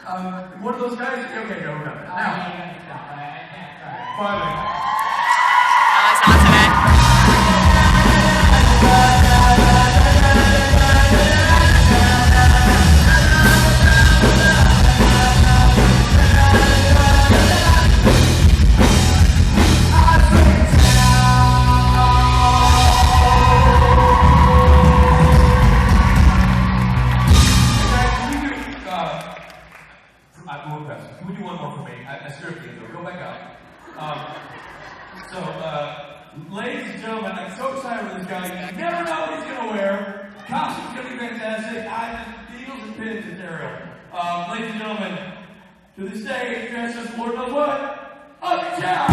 One of those guys? Okay, go, we're done. Now. I can't try. 5 minutes. Oh, it's not today. Can we do one more for me? I seriously do. Go back up. Ladies and gentlemen, I'm so excited for this guy. You never know what he's going to wear. Costume's going to be fantastic. Needles and pins and material. Ladies and gentlemen, to the stage, dressed as Lord knows what, Osric Chau!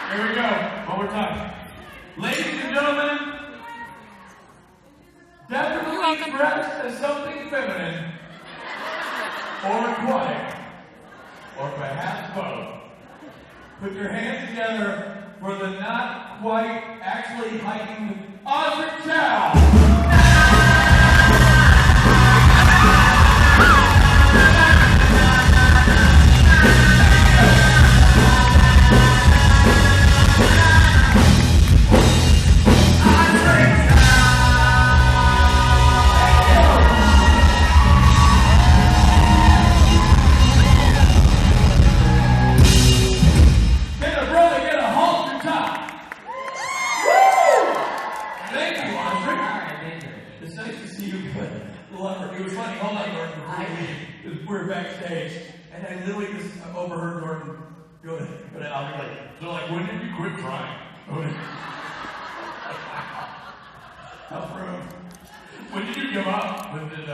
Here we go. One more time. Ladies and gentlemen, definitely dressed as something feminine or aquatic, or perhaps both. Put your hands together for the not quite actually hiking Osric Chau. It was funny, hold on, Gordon, before we leave. We were backstage, and I literally just overheard Gordon go to I'll be like, they're like, when did you quit trying? How rude. When did you give up? When did,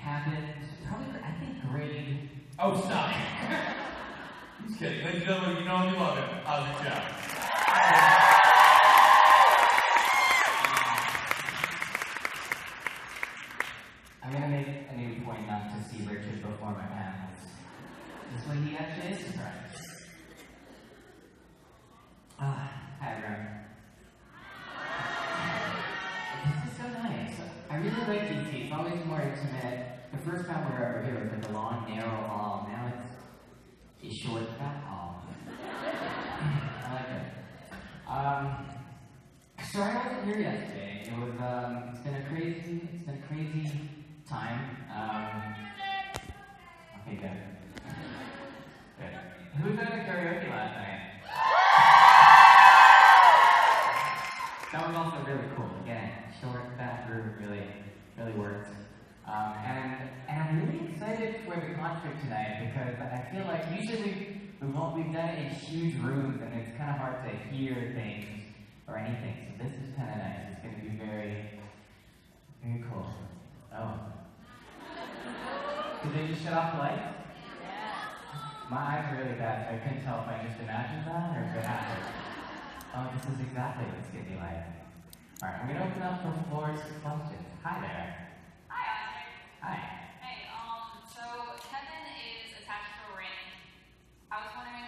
Happened, probably, I think, grade. Oh, stop. He's kidding. Ladies and gentlemen, you know you love him. Osric Chau. I'm going to make a new point not to see Richard before my panels. This way he actually is surprised. Hi everyone. This is so nice. I really like DC. It's always more intimate. The first time we were ever here was like a long, narrow hall. Now it's a short, fat hall. I like it. So I wasn't here yesterday. It was, it's been a crazy time. Okay, good. Who was at the karaoke last night? That was also really cool. Again, short, fat group really worked. And I'm really excited for the concert tonight because I feel like usually we've done it in huge rooms and it's kind of hard to hear things or anything. So this is kind of nice. It's going to be very cool. Oh. Did they just shut off the lights? Yeah. My eyes are really bad, so I couldn't tell if I just imagined that or if it happened. Oh, this is exactly what it's going to be like. Alright, I'm going to open up the floors for questions. Hi there. Hi, Osric. Hi. Hey, so Kevin is attached to a ring. I was wondering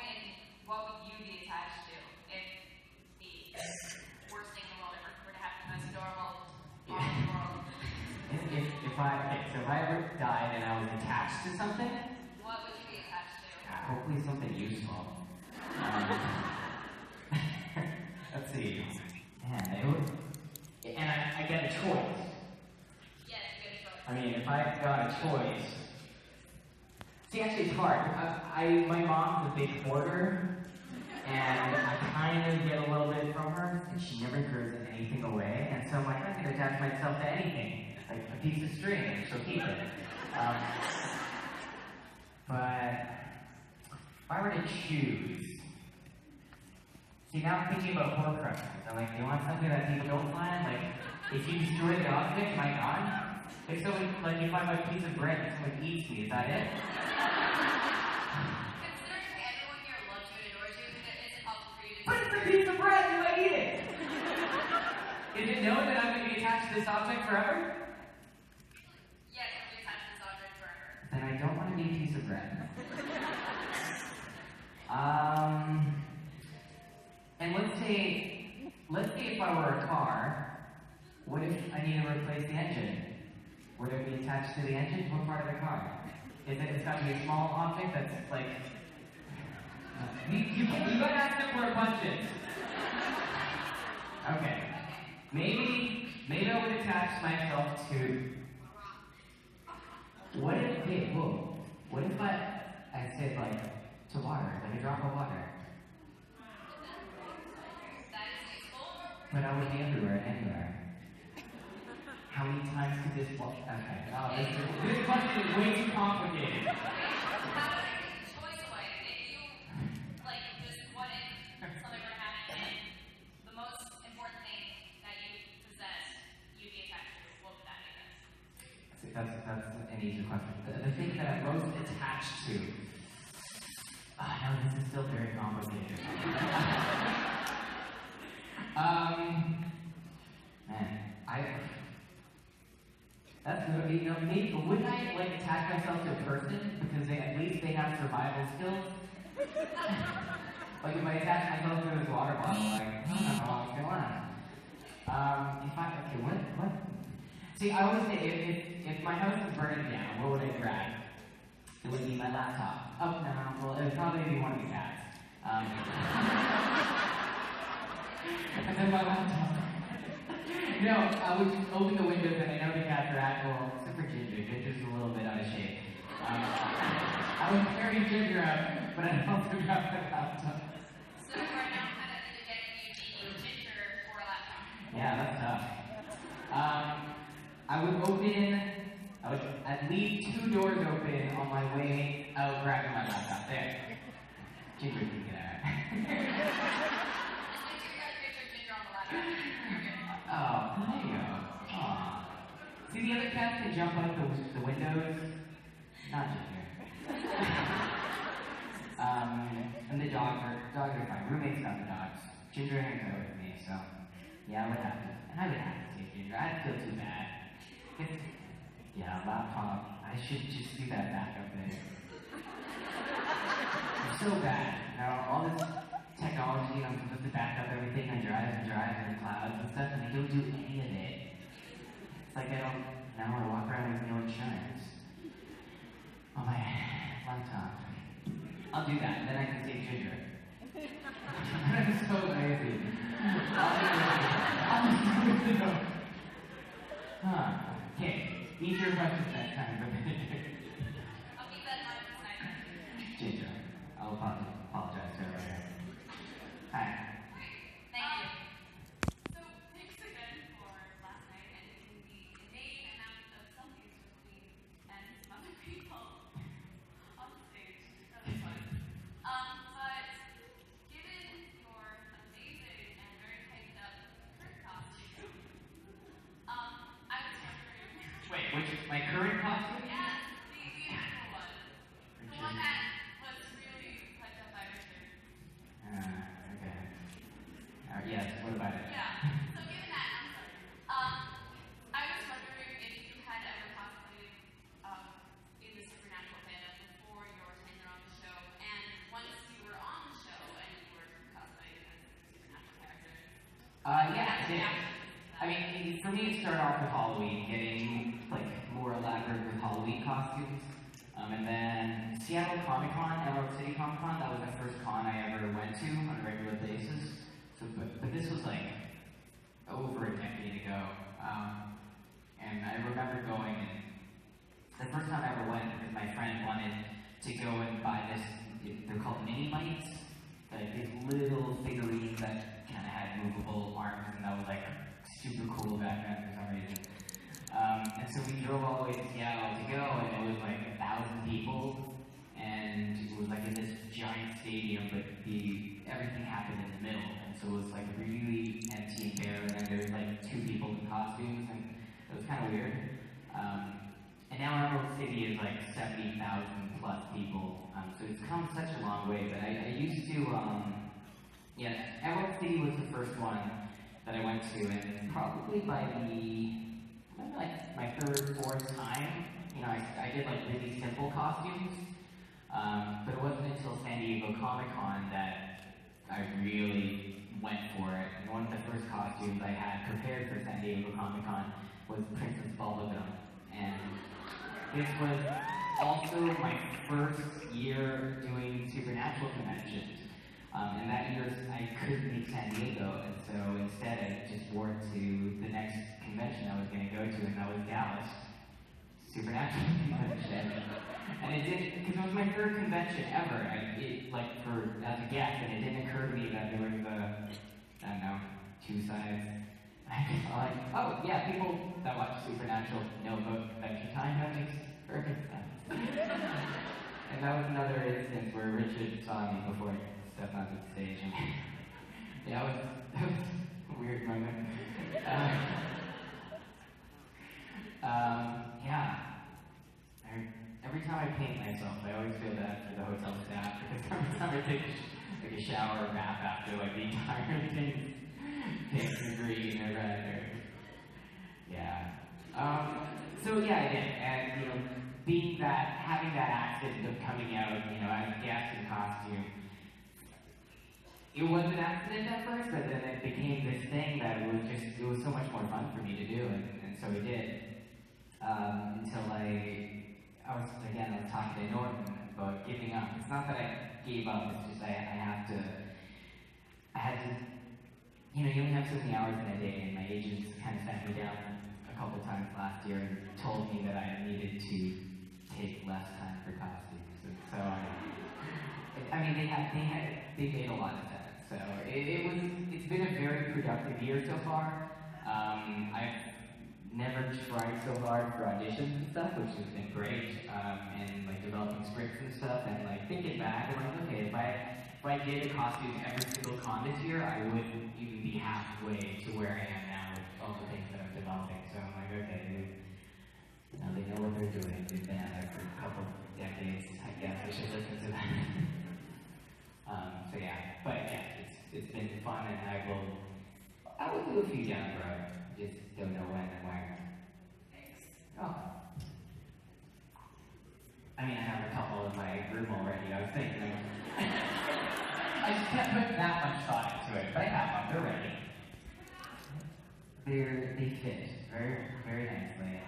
what would you be attached to if the worst thing in the world ever were to happen to us normal world? If I ever died and I was attached to something, What would you be attached to? hopefully something useful. Let's see. Man, it would, and I get a choice. Yes, good choice. I mean, if I got a choice. See, actually, it's hard. My mom's a big hoarder, and I kind of get a little bit from her, and she never throws anything away. And so I'm like, I can attach myself to anything, like a piece of string, and she'll keep it. But if I were to choose, see, now I'm thinking about Horcruxes. I'm like, you want something that people don't find? Like, if you destroy the object, am I gone? Like, so, like, if I'm a piece of bread and someone eats me, is that it? piece of bread. And let's say if I were a car, what if I need to replace the engine? Would it be attached to the engine? What part of the car? It's got to be a small object that's like... You gotta ask them where a punch is. Okay. Maybe I would attach myself to... What if I said like, to water, like a drop of water? But I would be anywhere. How many times could this walk? Okay. Oh, this question is way too complicated. How would I take the choice away? If you, like, just what if something were to happen and the most important thing that you possess, you'd be attached to, what would that be then? That's an easy question. The thing that I'm most attached to... Oh, no, this is still very complicated. That's good. You know, maybe wouldn't I like attach myself to a person because at least they have survival skills? Like if I attach myself to this water bottle, like I don't know how long it's going on. What? See, I always say if my house is burning down, what would I grab? It would be my laptop. Oh no, well it would probably be one of the cats. And then my laptop. No, I would just open the windows and I know the cats are at, well, except for Ginger. Ginger's a little bit out of shape. I would carry Ginger out, but I'd also grab the laptop. So right now I'm kind of into getting you Ginger for a laptop. Yeah, that's tough. I would leave 2 doors open on my way out grabbing my laptop. There. Ginger can get out. Oh, there you go. Aw. See, the other cats can jump out the windows. Not Ginger. And the dogs are fine. Roommates got the dogs. Ginger hangs out with me, so yeah, I would have to take Ginger. I'd feel too bad. Yeah, laptop. I should just do that backup thing. I'm so bad. Now all this technology, I'm supposed to back up everything I drive in the clouds and stuff, and I don't do any of it. It's like now I walk around with no insurance on my laptop. I'll do that, and then I can take Ginger. I'm so lazy. Okay, easier questions next time. I'll keep that in mind for next time. Ginger, I'll apologize to her right here. Hi. Thank you. So, thanks again for last night and the insane amount of selfies with me and some other people on the stage. That was fun. But given your amazing and very hyped up current costume, I was wondering. Wait, my current costume? Yeah, the actual one. The one that was really hyped up by Richard. Okay. Yes, what about it? Yeah. So given that, I was wondering if you had ever cosplayed in the supernatural fandom before your tenure on the show, and once you were on the show and you were cosplaying as supernatural characters. Yeah, I did. I mean, for me, it started off with Halloween, getting like more elaborate with Halloween costumes. And then Seattle Comic Con, Emerald City Comic Con, that was the first con I ever went to on a regular basis. So, but this was like over a decade ago. And I remember going, and the first time I ever went, because my friend wanted to go and buy this, they're called mini mites, like these little figurines that kind of had movable arms, and that was like super cool back then for some reason. And so we drove all the way to Seattle to go, and it was like 1,000 people, and it was like in this giant stadium, but everything happened in the middle, and so it was like really empty and bare, and then there was like 2 people in costumes, and it was kind of weird. And now Emerald City is like 70,000 plus people, so it's come such a long way. But I used to, Emerald City was the first one that I went to, and probably by my 3rd, 4th time, I did like really simple costumes, But it wasn't until San Diego Comic-Con that I really went for it. And one of the first costumes I had prepared for San Diego Comic-Con was Princess Bubblegum. And this was also my first year doing Supernatural conventions. And that year I couldn't make San Diego, and so instead I just wore it to the next convention I was going to go to, and that was Dallas Supernatural convention. And it didn't, because it was my third convention ever, as a guest, and it didn't occur to me that there was two sides. Like, oh yeah, people that watch Supernatural know about Adventure Time. That makes perfect sense. And that was another instance where Richard saw me before he stepped onto the stage. And yeah, that was a weird moment. Every time I paint myself, I always feel bad for the hotel staff because every time I take a shower or bath after, the entire thing paints green or red. So yeah, I did, and having that accident of coming out, as a guest in costume, it was an accident at first, but then it became this thing that it was so much more fun for me to do, and so it did. Until I was talking to Norton about giving up. It's not that I gave up, it's just I had to, you only have so many hours in a day, and my agents kind of sat me down a couple times last year and told me that I needed to take less time for costumes. And so they made a lot of sense. So it's been a very productive year so far. I've never tried so hard for auditions and stuff, which has been great, and developing scripts and stuff, and thinking back, I'm okay, if I did a costume every single con this year, I wouldn't even be halfway to where I am now with all the things that I'm developing. So I'm okay, they know what they're doing. They've been at it for a couple decades. I guess I should listen to them. It's been fun, and I will do a few down the road. Just don't know when and where. Oh. I have a couple in my room already. I was thinking I just can't put that much thought into it, but I have them. They're ready. They fit very, very nicely.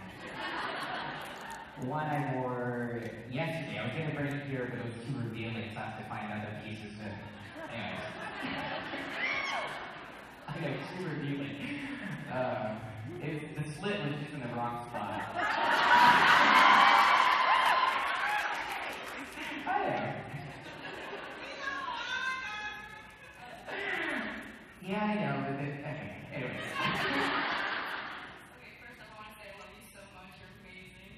One I wore yesterday. I was going to bring it here, but it was too revealing, so I have to find other pieces to... Anyways. I know, it's too revealing. The slit was just in the wrong spot. I know. Yeah, I know, but okay, anyways. Okay, first I want to say I love you so much, you're amazing.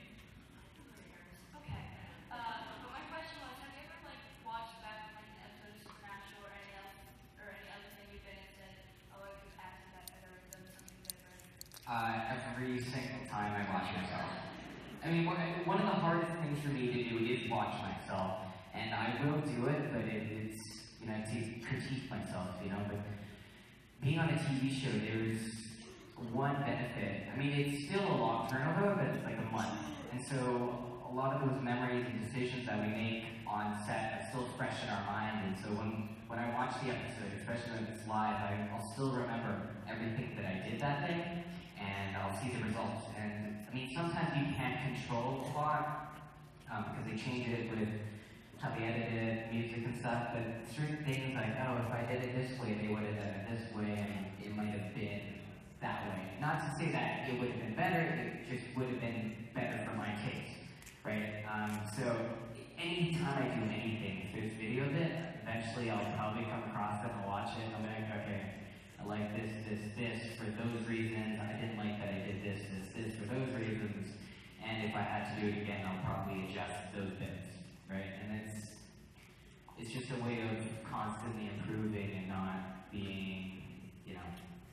Okay, but my question was, have you ever watched back an episode of Supernatural or any other thing you've been in and said, oh, I could add to that, I've ever done something different? Every single time I watch myself. One of the hardest things for me to do is watch myself, and I will do it, but it's to critique myself, but being on a TV show, there's one benefit. It's still a long turnover, but it's like a month, and so a lot of those memories and decisions that we make on set are still fresh in our mind, and so when I watch the episode, especially when it's live, I'll still remember everything that I did that day, and I'll see the results. And sometimes you can't control a lot because they change it with how they edited music and stuff. But certain things like, oh, if I did it this way, they would have done it this way, and it might have been that way. Not to say that it would have been better; it just would have been better for my taste, right? So anytime I do anything, if there's video of it, eventually I'll probably come across it and watch it, and I'll be like, okay. I like this for those reasons. I didn't like that I did this for those reasons. And if I had to do it again, I'll probably adjust those bits, right? And it's just a way of constantly improving and not being,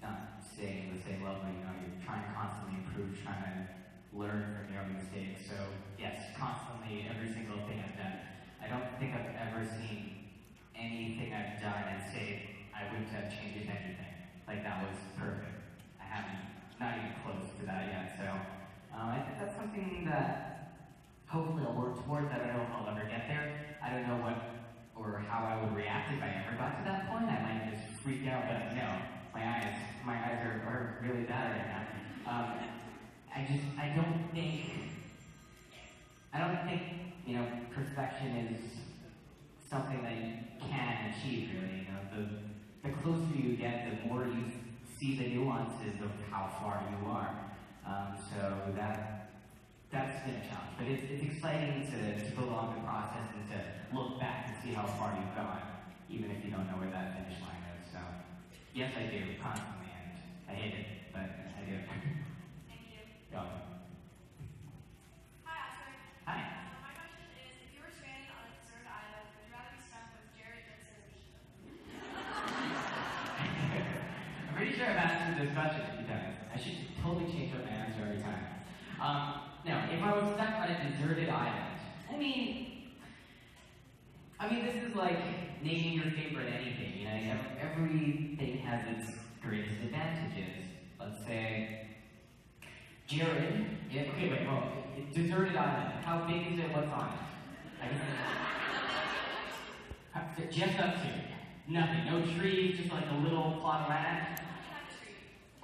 not staying the same level. You're trying to constantly improve, trying to learn from your own mistakes. So yes, constantly, every single thing I've done. I don't think I've ever seen anything I've done and say I wouldn't have changed anything. That was perfect. I haven't, not even close to that yet. So I think that's something that hopefully I'll work towards. I don't know if I'll ever get there. I freaked out, but no, my eyes are really bad right now. I don't think, you know, perfection is something that you can achieve, really. You know, the closer you get, the more you see the nuances of how far you are. So that's been a challenge. But it's exciting to go along the process and to look back and see how far you've gone, even if you don't know where that finish line is. So, yes, I do, constantly, and I hate it, but I do. Thank you. You're welcome. Hi, Osric. Hi. My question is, if you were stranded on a deserted island, would you rather be stuck with Jared, Jensen, or Misha? I'm pretty sure I've answered this question a few times. I should totally change up my answer every time. Now, if I was stuck on a deserted island, I mean, this is like naming your favorite anything. You know, everything has its greatest advantages. Let's say, Jared. Yeah, okay, wait, hold on. Deserted island. How big is it? What's on it? Just us two. Nothing. No trees. Just like a little plot of land.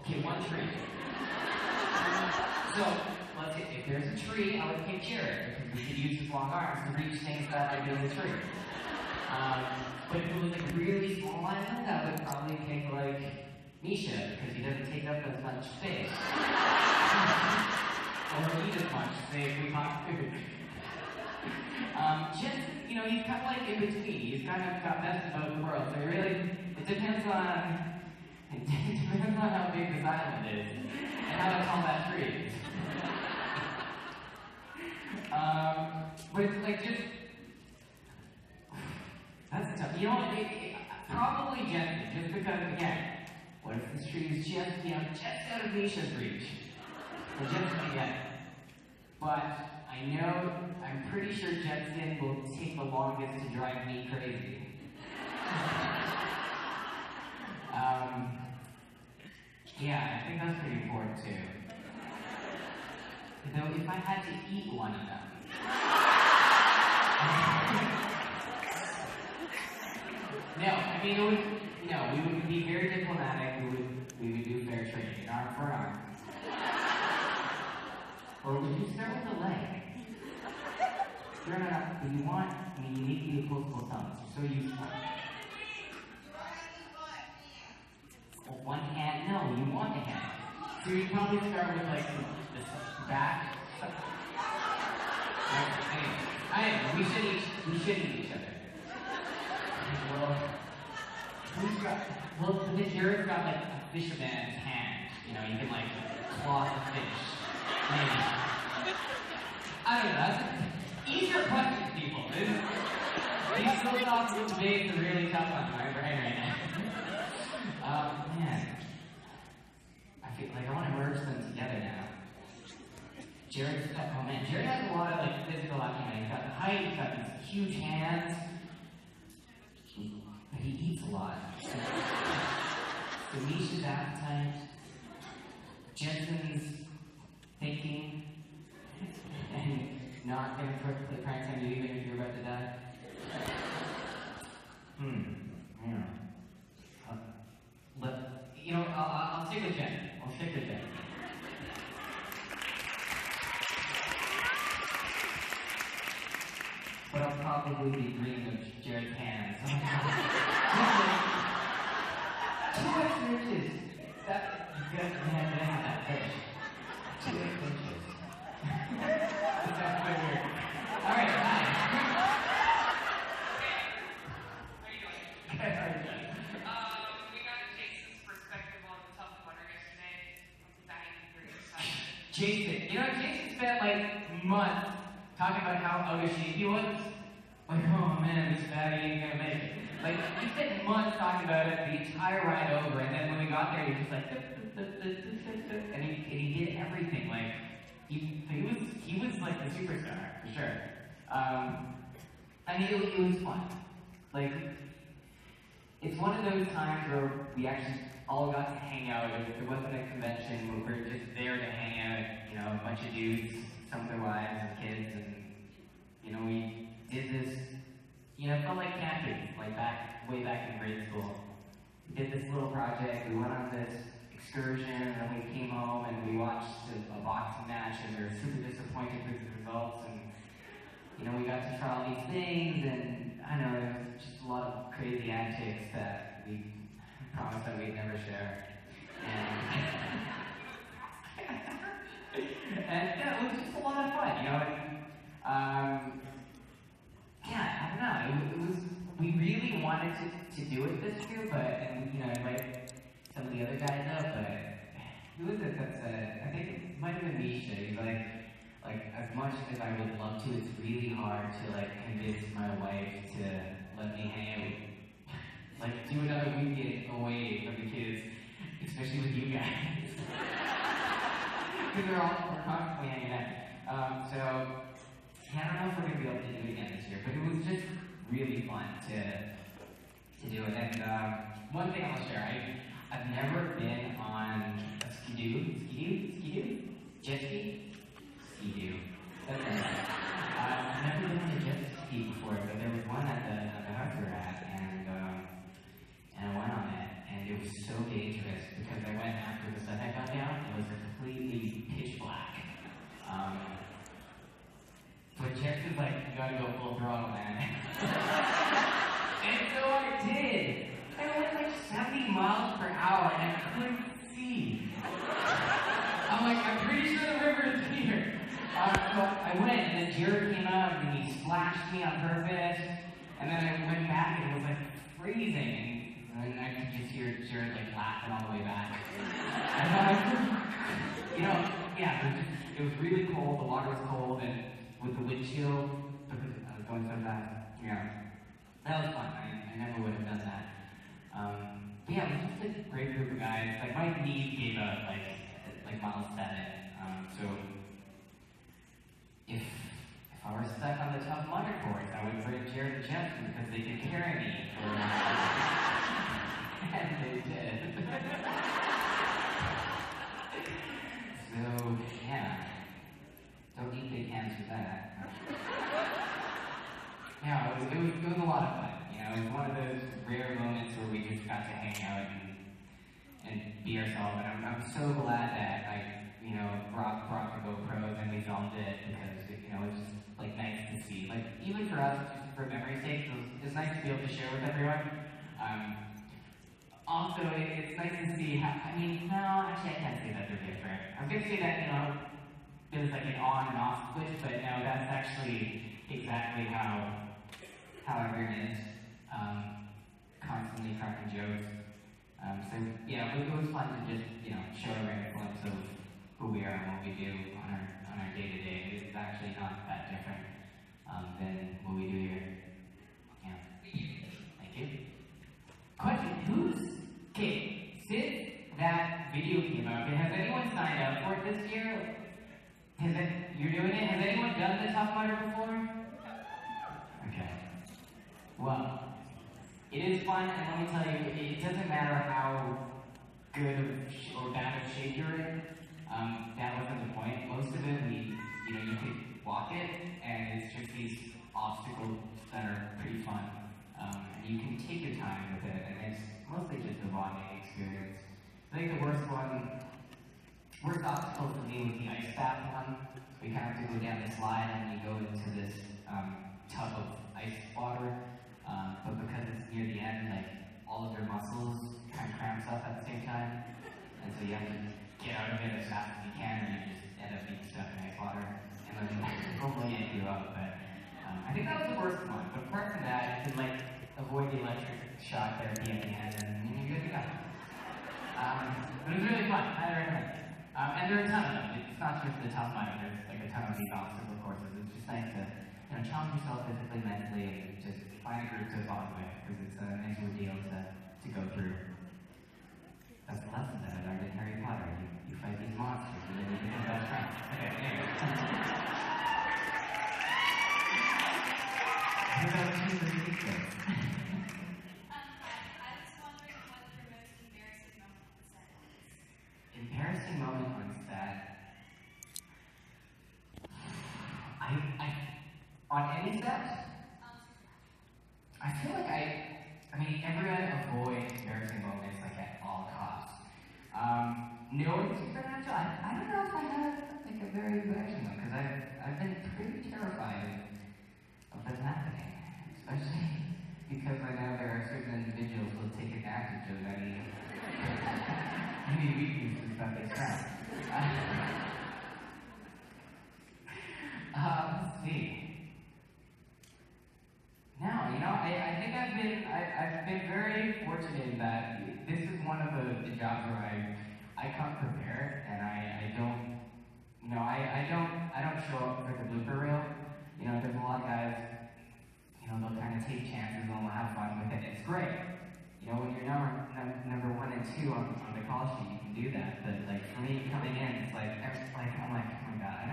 Okay, one tree. So, let's say if there's a tree, I would pick Jared because we could use his long arms to reach things that might be in the tree. But if it was like a really small island, I would probably pick like Misha because he doesn't take up as much space. Or eat as much, say if we talk food. Jensen, you know, he's kind of like in between. He's kind of got best of both worlds. So it depends on how big this island is and how tall that tree is. But it's like just that's tough. You know what? Probably Jensen, just because again, what if this tree is just out of Misha's reach? Well, Jensen again. But I'm pretty sure Jensen will take the longest to drive me crazy. Yeah, I think that's pretty important too. Though if I had to eat one of them. We would be very diplomatic. We would do fair trade, arm for arm. Or would you start with the leg? Sure enough, but you need to be opposable thumbs. You're so useful. Well, one hand? No, you want a hand. So you'd probably start with like the back. We should eat each other. Well, then Jared's got like a fisherman's hand. You know, you can like claw the fish. Maybe. I don't know. That's easier questions, people. These philosophical debates are really tough on my brain right now. Man. I feel like I want to merge them together now. Jared has a lot of like physical acumen. He's got the height, he's got these huge hands. But he eats a lot. So Misha's appetite, Jensen's thinking, and not gonna put pranks on you even if you're about to die. Yeah. I'll stick with Jen. But I'll probably be dreaming of Jared's hands. 2 extra inches. That fish. 2 extra inches. That's quite weird. Alright, hi. How are you doing? Good, how are you doing? We got Jason's perspective on the tough water yesterday. That I can hear your side. Jason. Jason spent like months talking about how out of shape he was. Like, oh man, this fatty ain't gonna make it. Like, he spent months talking about it the entire ride over, and then when we got there, he was just like, and he did everything. Like, he was like the superstar, for sure. It was fun. Like, it's one of those times where we actually all got to hang out. It wasn't a convention, we were just there to hang out, a bunch of dudes, some of their wives and kids, and, we did this, it felt like camping, like way back in grade school. We did this conclusive results, and you know, we got to try all these things, and I know there was just a lot of crazy antics that we promised that we'd never share. And yeah, it was just a lot of fun, you know. Yeah, I don't know. It was. We really wanted to do it this year, and you know, invite some of the other guys up, but who was it that said? I think it might have been Misha. He's like as much as I would love to, it's really hard to like convince my wife to let me hang out, like do another weekend away from the kids, especially with you guys, because we're constantly hanging out. So yeah, I don't know if we're gonna be able to do it again this year, but it was just really fun to do it. And one thing I'll share, I've never been on a skidoo, jet ski. That's right. I've never been on a jet ski before, but there was one at the house we were at, and I went on it, and it was so dangerous because I went after the sun had gone down. It was completely pitch black. But Jeff was like, you gotta go full throttle, man. And so I did. I went like 70 miles per hour, and I couldn't see. I'm like, I'm pretty sure the river is here. So I went, and then Jared came out, and he splashed me on purpose. And then I went back, and it was like freezing. And I could just hear Jared like laughing all the way back. And you know, yeah, it was really cold. The water was cold, and with the windshield, because I was going so fast. Yeah, that was fun. I never would have done that. But yeah, it was just a great group of guys. Like my knees gave up like Miles said it. So if I were stuck on the tough mudder course, I would bring Jared and Jeff because they could carry me for and they did. So yeah. Don't need big hands for that. Yeah, it was a lot of fun. You know, it was one of those rare moments where we just got to hang out and be ourselves. And I'm so glad that you know, brought the GoPros and we filmed it because you know, it's just like nice to see. Like even for us, just for memory's sake, it's nice to be able to share with everyone. Also, it's nice to see how. I mean, no, actually, I can't say that they're different. I was gonna say that, you know, there's like an on and off switch, but no, that's actually exactly how everyone is. Constantly cracking jokes. So yeah, it was fun to just, you know, show a random glimpse of who we are and what we do on our day to day. It's actually not that different than what we do here. Yeah. Thank you. Question: since that video came out, has anyone signed up for it this year? You're doing it? Has anyone done the Tough Mudder before? Okay. Well, it is fun, and let me tell you, it doesn't matter how good or bad of shape you're in. That wasn't the point. Most of it, you could walk it, and it's just these obstacles that are pretty fun. And you can take your time with it, and it's mostly just a bonding experience. I think the worst obstacle for me was the ice bath one. We kind of have to go down the slide, and you go into this tub of ice water. But because it's near the end, like all of your muscles kind of cramps up at the same time, and so you have to get out of it as fast as you can, or you just end up being stuck in ice water, and then hopefully yank you up. But I think that was the worst one. But apart from that, you can like avoid the electric shock therapy at the end, and you're good to go. But it was really fun. I recommend it. And there are a ton of them. It's not just the Tough Mudder. There's like a ton of these obstacle courses. It's just nice to, you know, challenge yourself physically, mentally, and just find a group to bond with, because it's a nice ordeal to go through. That's the lesson that I learned in Harry Potter. You fight these monsters, and then you become best friends. Okay, anyway. What about you, Rita? I was wondering what your most embarrassing moment on set is. Embarrassing moment on set. On any set? I feel like I mean, everyone avoids embarrassing moments like at all costs. No, in Supernatural, I don't know if I had like a very embarrassing one, because I've been pretty terrified of them happening, especially because I know there are certain individuals who will take advantage of any weaknesses that they have. Let's see. Now, I think I've been very fortunate that this is one of the jobs where I come prepared and I don't show up for the blooper reel. There's a lot of guys, they'll kind of take chances and they'll have fun with it. It's great. When you're number 1 and 2 on the call sheet, you can do that. But like for me coming in, it's like I'm like, oh my god,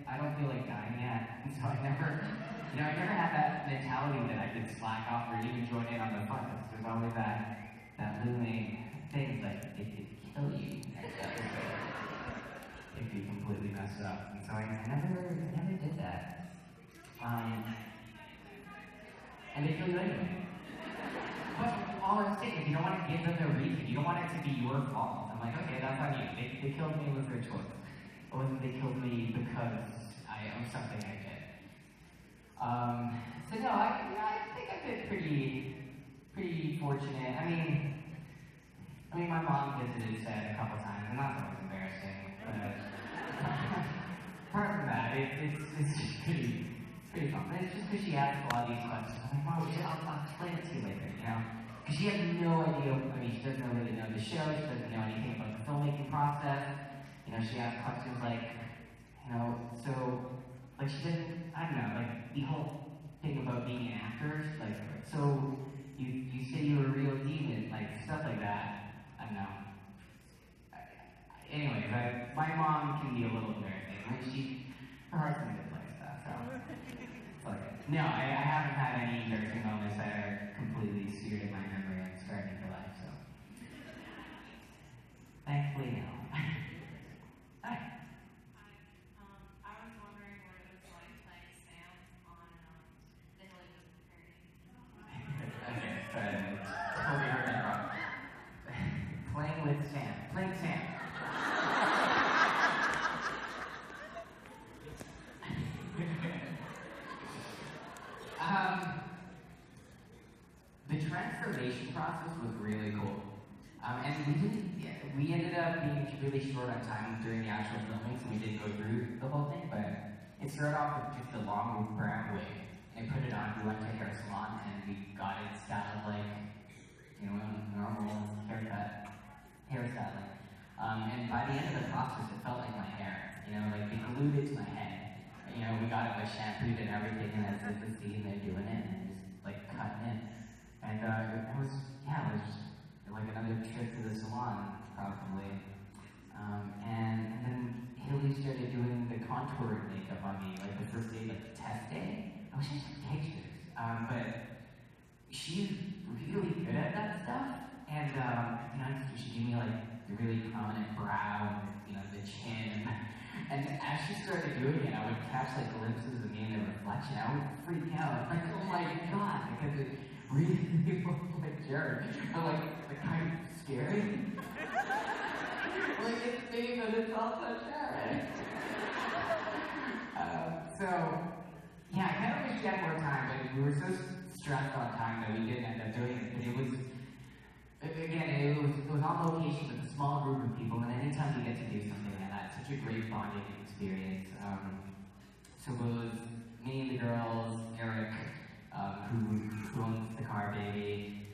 I don't feel like dying yet. And so I never had that mentality that I could slack off or even join in on the fun. There's always that looming thing like it could kill you next episode if you completely mess up. And so I never did that. And they kill you anyway. But all I'm saying is you don't want to give them their reason. You don't want it to be your fault. I'm like, okay, that's on you. They killed me, it was their choice. It wasn't they killed me because I own something I did. So no, I think I've been pretty fortunate. I mean, my mom visited set a couple times, and that's always embarrassing. But apart from that, it's just pretty fun. But it's just because she asks a lot of these questions. I'm like, Mom, I'll explain it to you later, Because she has no idea. She doesn't really know the show. She doesn't know anything about the filmmaking process. She asks questions like, so, like she doesn't. I don't know, like the whole thing about being an actor, like, so you say you're a real demon, like stuff like that. I don't know. Anyways, my mom can be a little embarrassing. Her heart's in a good place, so it's like, no, I haven't had any embarrassing moments that are completely seared in my memory and scarred me for life. So thankfully, no. Hi. Playing with Sam. Playing Sam. The transformation process was really cool. And we ended up being really short on time during the actual filming, so we didn't go through the whole thing, but it started off with just a long brown wig. And put it on, we went to a hair salon, and we got it styled like, normal hairstyling. And by the end of the process, it felt like my hair. Like they glued it to my head. We got it like shampooed and everything, and as if the scene they're doing it, and just like cutting it. And it was just like another trip to the salon, probably. And then Haley started doing the contour makeup on me, like the first day, like test day. I wish I took pictures, but she's really good at that stuff. And she gave me like the really prominent brow, the chin. And as she started doing it, I would catch like glimpses of me in the reflection. I would freak out, like, oh my god, because it really looked like Jared, but like kind of scary. Like it's me, but it's also Jared. So yeah, I kind of wish we had more time, but we were so stressed on time that we didn't end up doing it. But it was on location with a small group of people, and anytime you get to do something like that, it's such a great bonding experience. So it was me and the girls, Eric, who owns the car baby,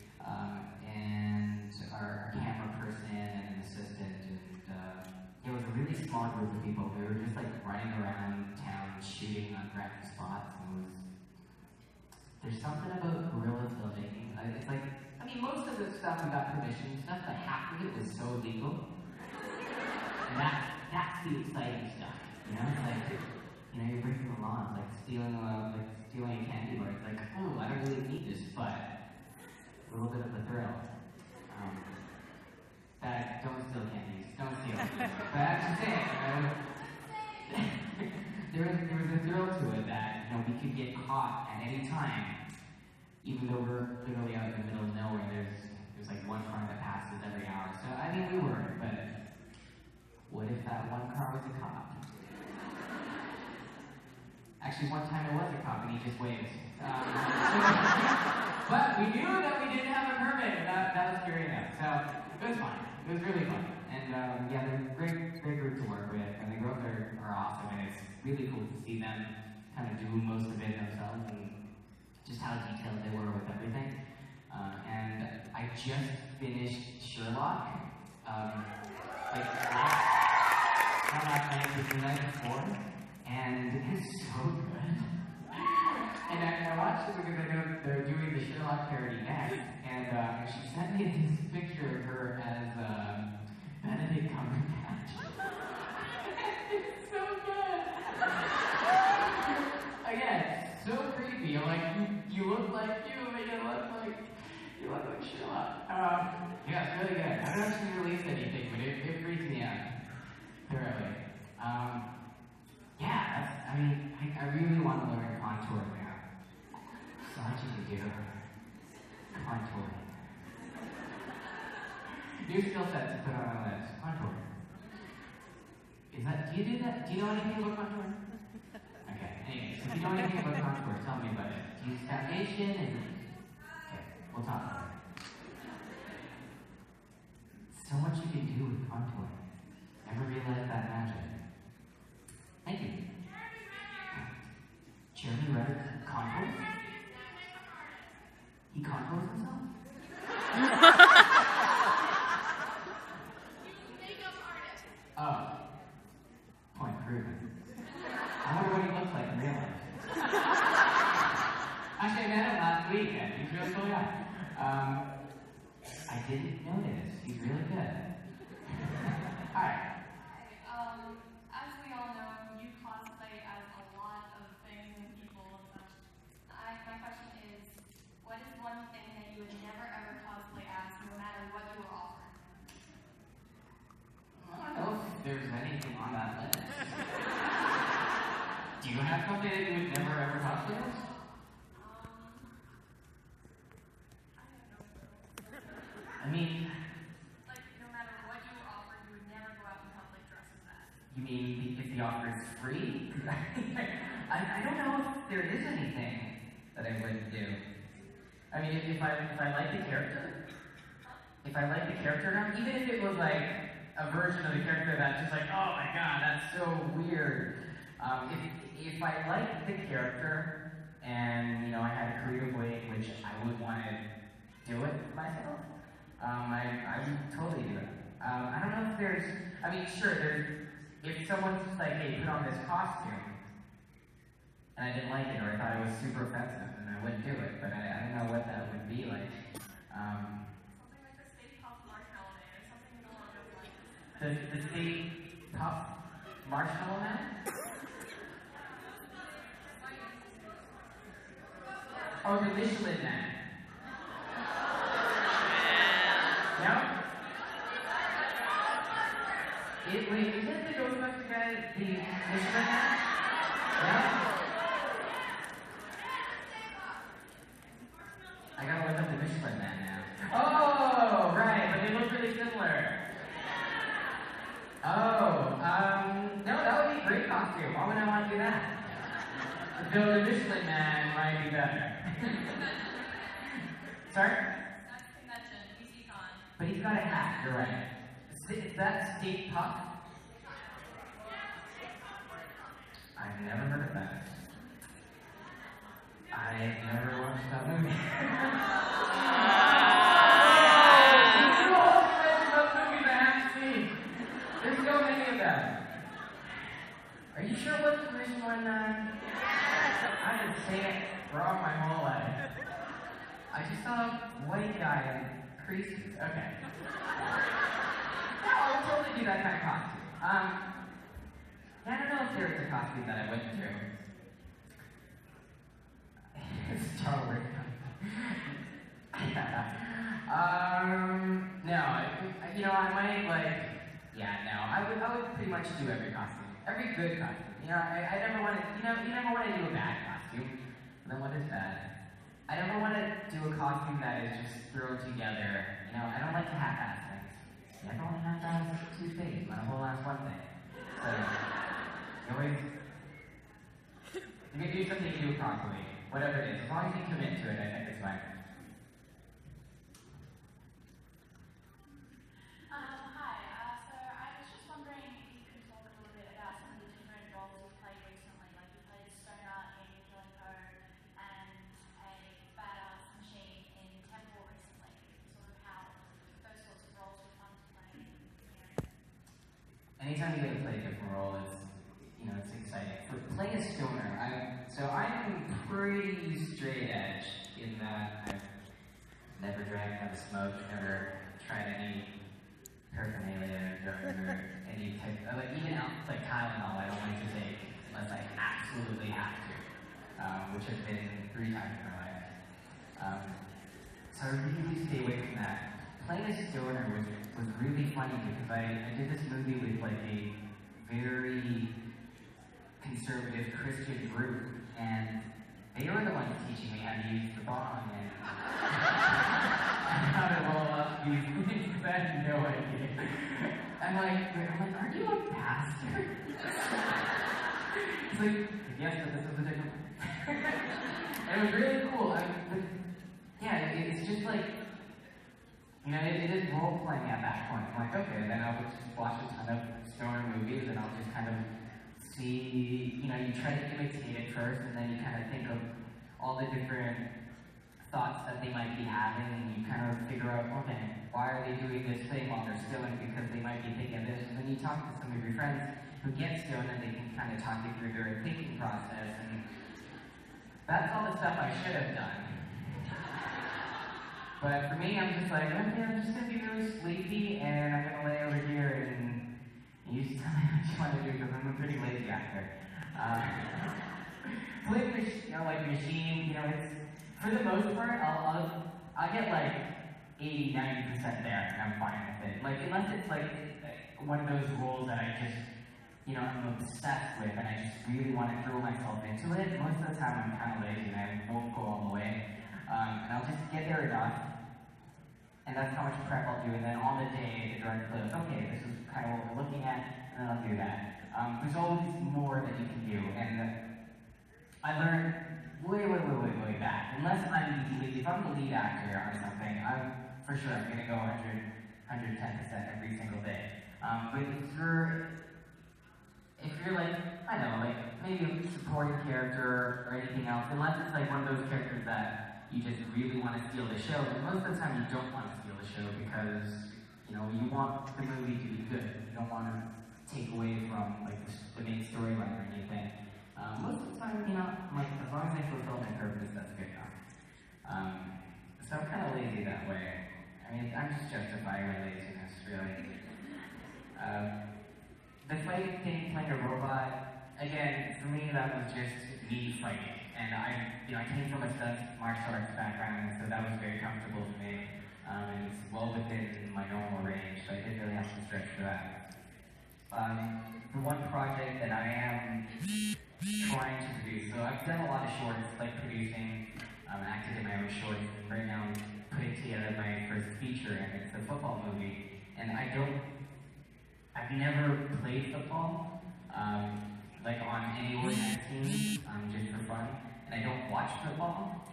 and our camera person and an assistant, and it was a really small group of people. We were just like running around town shooting on random spots, and there's something about guerrilla filmmaking. It's like, most of the stuff we got permission, stuff that half of it was so illegal. And that's the exciting stuff, It's like, you're breaking the law, it's like stealing a candy bar. It's like, oh, I don't really need this, but a little bit of a thrill. Don't steal candies, don't steal candies. But I'm just saying, there was a thrill to it that, we could get caught at any time. Even though we're literally out in the middle of nowhere, there's like one car that passes every hour. So, we weren't, but what if that one car was a cop? Actually, one time it was a cop and he just waved. But we knew that we didn't have a permit, and that was scary enough. So it was fun. It was really fun. And yeah, they're a great group to work with, and the girls are awesome, and it's really cool to see them kind of do most of it themselves and just how detailed they were with everything. And I just finished Sherlock, like not last night, but the night before, and it's so good. And I watched it because I know they're doing the Sherlock parody next, and she sent me this picture of her as Benedict Cumberbatch. It's so good. Again, so creepy. I'm like, you look like you, but you look like Sherlock. Yeah, it's really good. I haven't actually released anything, but it freaks me out thoroughly. Yeah, I really want to learn contouring now. So much you can do. Contouring. New skill set to put on my list. Contouring. Do you do that? Do you know anything about contouring? Okay, anyways, if you know anything about contour, tell me about it. Do you use foundation and... Okay, we'll talk about it. So much you can do with contouring. Never realized that magic. Thank you. Jeremy Reddick contours? He contours himself? Oh. Point proven. I wonder what he looks like in real life. Actually, I met him last week, and he's really cool guy. I didn't notice. He's really good. Alright. As we all know, you cosplay as a lot of things and people and such. My question is, what is one thing that you would never ever cosplay as, no matter what you were offered? I don't know if there's anything on that list. Do you have something that you would never ever cosplay as? I mean... Like, no matter what you were offered, you would never go out in public dressed as that. You mean if the offer is free? I don't know if there is anything that I wouldn't do. I mean, if I like the character, enough, even if it was like a version of the character that's just like, oh my god, that's so weird. If I liked the character and I had a creative way in which I would want to do it myself, I would totally do it. I don't know if there's, sure, if someone's just like, hey, put on this costume, and I didn't like it, or I thought it was super offensive, then I wouldn't do it, but I don't know what that would be like. Something like the Stay Puft Marshmallow Man, or something along those lines. The Stay Puft Marshmallow Man? Oh, the Michelin Man. No? Wait, is that the Ghostbuster guy, the Michelin Man? Yeah? I gotta look up the Michelin Man now. Oh, right, but they look really similar. Oh, no, that would be a great costume. Why would I want to do that? The Michelin Man might be better. Sorry? That's convention, DCcon. But he's got a hat, you're right. Is that Stay Puft? I've never heard of that. I've never watched that movie. There's so many of them. Are you sure it wasn't the Michelin Man? I've been saying it wrong my whole life. I just saw a white guy in creases. Okay. I would totally do that kind of costume. I don't know if there's a costume that I wouldn't do. It's totally no, I might I would pretty much do every costume. Every good costume. I never want to, you never want to do a bad costume. Then what is bad? I never want to do a costume that is just thrown together. I don't like to half-ass things. You never want to half-ass two things, not a whole ass one thing. So, you always You can do something you do properly, whatever it is. As long as you commit to it, I think it's fine. Hi. So I was just wondering if you could talk a little bit about some of the different roles you've played recently. Like you played Stoner in Killing Co and a badass machine in Temple recently. Sort of how those sorts of roles were fun to play. Anytime you get to play a different role, it's exciting. For playing a stoner, I'm pretty straight edge in that I've never drank, never smoked, never tried any paraphernalia or drugs or any type, even like Tylenol, I don't like to take unless I absolutely have to, which has been 3 times in my life. So I really stay away from that. Playing a stoner was really funny because I did this movie with like a very conservative Christian group, and they were the ones teaching me how to use the bong and how to roll up these things because I had no idea. I'm like, aren't you a pastor? It's like, yes, but this is a different. And it was really cool. It's just like, it is role playing at that point. I'm like, okay, then I'll just watch a ton of stoner movies and I'll just kind of see, you try to imitate it first, and then you kind of think of all the different thoughts that they might be having, and you kind of figure out, okay, why are they doing this thing while they're stoned? Because they might be thinking of this. And then you talk to some of your friends who get stoned, and they can kind of talk you through their thinking process, and that's all the stuff I should have done. But for me, I'm just like, okay, I'm just gonna be really sleepy, and I'm gonna lay over here and you just tell me what you want to do because I'm a pretty lazy actor. Playing machine, it's for the most part, I'll get like 80-90% there, and I'm fine with it. Like unless it's like one of those roles that I just, I'm obsessed with, and I just really want to throw myself into it. Most of the time, I'm kind of lazy, and I won't go all the way. And I'll just get there enough. And that's how much prep I'll do, and then on the day, the director goes, okay, this is kind of what we're looking at, and then I'll do that. There's always more that you can do, and I learned way back. Unless if I'm the lead actor on something, I'm gonna go 110% every single day. But if you're like, I don't know, like maybe a supporting character or anything else, unless it's like one of those characters that you just really want to steal the show, but most of the time you don't want to steal the show because, you want the movie to be good. You don't want to take away from, like, the main storyline or anything. Most of the time, as long as I fulfill my purpose, that's good enough. So I'm kind of lazy that way. I mean, I'm just justifying my laziness, really. The fight thing, playing a robot, again, for me, that was just me fighting. And I came from a stunts martial arts background, and so that was very comfortable for me. And it's well within my normal range, so I didn't really have to stretch for that. The one project that I am trying to produce, so I've done a lot of shorts, like producing, acted in my own shorts, and right now I'm putting together my first feature, and it's a football movie. And I've never played football, like on any organized team, just for fun. And I don't watch football,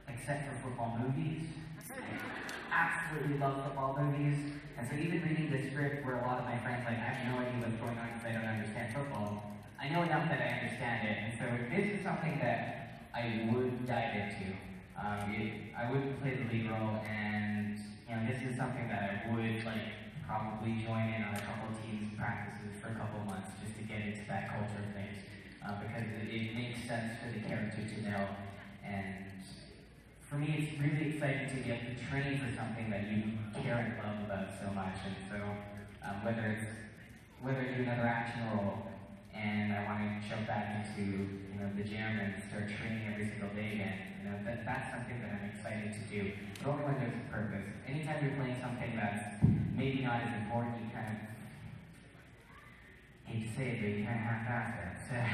except for football movies. I absolutely love football movies. And so even reading the script where a lot of my friends I have no idea what's going on because I don't understand football, I know enough that I understand it. And so this is something that I would dive into. I would play the lead role, and this is something that I would probably join in on a couple of teams' practices for a couple of months just to get into that culture of things, because it makes sense for the character to know. And for me, it's really exciting to get to train for something that you care and love about so much. And so whether I do another action role and I want to jump back into the gym and start training every single day again, that's something that I'm excited to do. But only when there's a purpose. Anytime you're playing something that's maybe not as important, you kind of hate to say it, but you kind of half-ass it.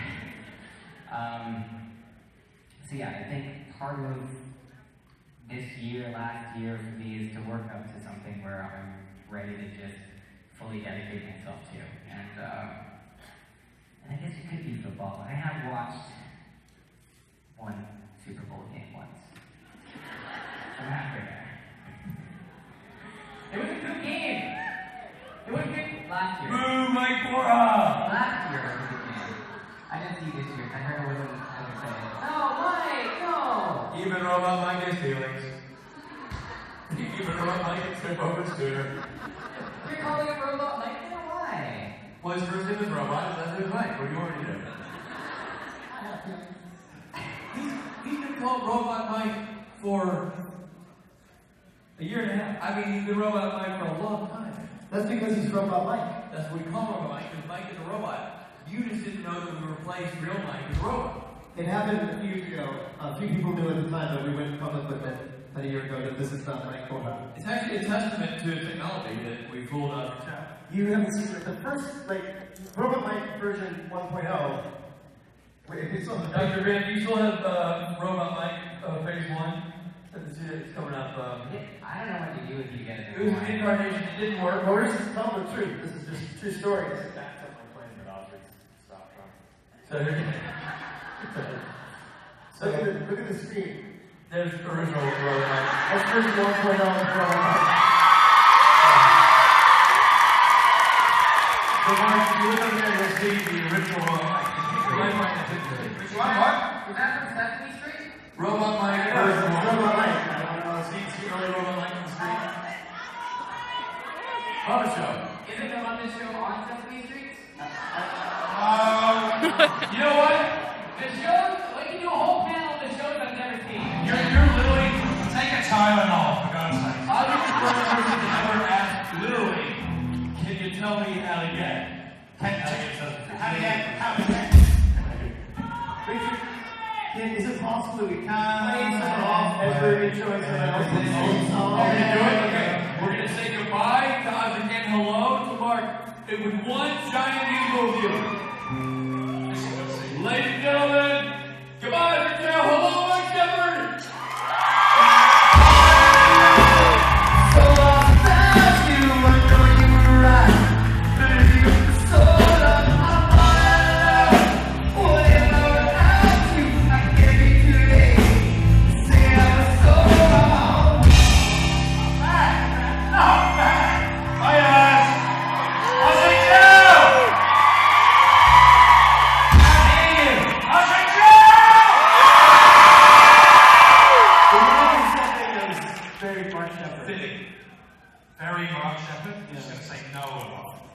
So yeah, I think part of last year for me is to work up to something where I'm ready to just fully dedicate myself to. And I guess it could be football. I have watched one Super Bowl game once. I'm halfway there. It was a good game. It was good last year. Boo, Mike Bora! Last year was a good game. I didn't see this year. I heard it wasn't as exciting. No, Mike, no! Even Robot Mike has feelings. Even Robot Mike can trip over Scooter. You're calling it Robot Mike? No, why? Well, his first name is Robot, his last name is Mike. What do you want me to do? He's been called Robot Mike for a year and a half. I mean, he's been Robot Mike for a long time. That's because he's Robot Mike. That's what we call Robot Mike, because Mike is a robot. You just didn't know that we replaced real Mike with a robot. It happened a few years ago. A few people knew at the time, but we went public with it about a year ago that this is not Mike Bora. It's actually a testament to technology that we fooled Osric Chau. You haven't seen it. The first, Robot Mike version 1.0. Wait, if you still have Dr. Van, do you still have Robot Mike phase 1? It's coming up. I don't know what to do with you guys. It was an incarnation, it didn't work. Well, this is telling the truth. This is just true story. This is backed up my plan, but Osric stopped trying. So Look at the screen. there's the original Robot Mike. That's version 1.0 of Robot Mike. So Mark, if you look over there, you'll see the original Robot Mike. Right behind the picture. Which one, Mark? Was that from Sesame Street? Robot Mike It's version 1. Robot Mike. See early Robot Mike on the screen? Muppet Show. Isn't the Muppet Show on Sesame Street? You know what? The shows, we can do a whole panel of the shows I've never seen. You're literally, take a Tylenol, for God's sake. I'll be the first person to ever ask, literally, can you tell me how to get? How to get? Is it possible that we can play someone off as we're showing someone else? We're going to do it? Okay. We're going to say goodbye to Osric and hello to Mark with one giant musical view. Ladies and gentlemen, goodbye, Osric Chau. Hello, Mike Shepard. So I found you, I know you were right. But if you were so long, I'm all alone. Whatever without you, I gave you today. Say I was so wrong. Hi, guys. Osric Chau. How dare you? Osric Chau. The one something that was very Mark Shepard. Fitting. Very Mark Shepard. He's going to say no a lot.